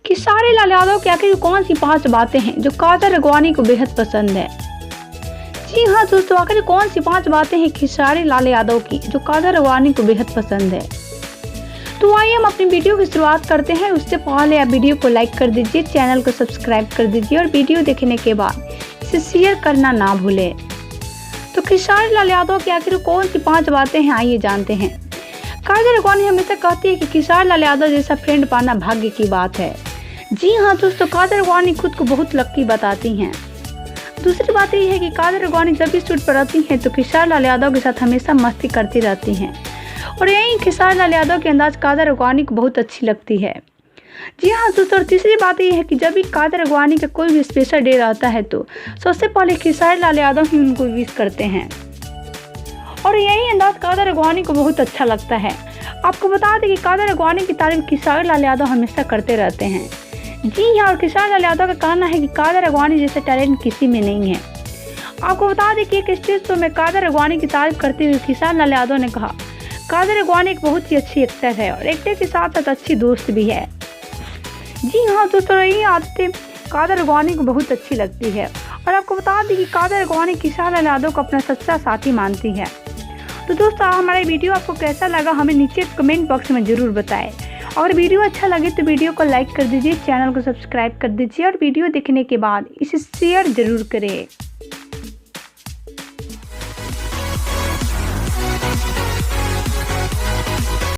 खेसारी लाल यादव की आखिर कौन सी 5 बातें हैं जो कादर अगवानी को बेहद पसंद है। जी हाँ दोस्तों, आखिर कौन सी 5 बातें हैं खेसारी लाल यादव की जो कादर अगवानी को बेहद पसंद है। तो आइए हम अपनी वीडियो की शुरुआत करते हैं। उससे पहले आप वीडियो को लाइक कर दीजिए, चैनल को सब्सक्राइब कर दीजिए और वीडियो देखने के बाद इसे शेयर करना ना भूलें। तो खेसारी लाल यादव की आखिर कौन सी 5 बातें हैं, आइए जानते हैं। कादर अगवानी हमेशा कहती है कि खेसारी लाल यादव जैसा फ्रेंड पाना भाग्य की बात है। जी हाँ दोस्तों, कादर अगवानी खुद को बहुत लकी बताती हैं। दूसरी बात यह है कि कादर अगवानी जब भी शूट पर रहती हैं तो खेसारी लाल यादव के साथ हमेशा मस्ती करती रहती हैं और यही खेसारी लाल यादव की अंदाज कादर अगवानी को बहुत अच्छी लगती है। जी हाँ दोस्तों, तीसरी बात यह है कि जब भी कादर अगवानी का कोई भी स्पेशल डे रहता है तो सबसे पहले खेसारी लाल यादव ही उनको विश करते हैं और यही अंदाज कादर अगवानी को बहुत अच्छा लगता है। आपको बता दें कि कादर अगवानी की तारीफ खेसारी लाल यादव हमेशा करते रहते हैं। जी हाँ, और खेसारी लाल यादव का कहना है कि कादर अगवानी जैसा टैलेंट किसी में नहीं है। आपको बता दें कि एक स्टेज शो में कादर अगवानी की तारीफ करते हुए खेसारी लाल यादव ने कहा, कादर अगवानी एक बहुत ही अच्छी एक्टर है और एक्टर के साथ साथ अच्छी दोस्त भी है। जी हाँ दोस्तों, यही आदतें कादर अगवानी को बहुत अच्छी लगती है और आपको बता दें कि कादर अगवानी खेसारी लाल यादव को अपना सच्चा साथी मानती है। तो दोस्तों, हमारा वीडियो आपको कैसा लगा हमें नीचे कमेंट बॉक्स में ज़रूर बताएं। अगर वीडियो अच्छा लगे तो वीडियो को लाइक कर दीजिए, चैनल को सब्सक्राइब कर दीजिए और वीडियो देखने के बाद इसे शेयर ज़रूर करें।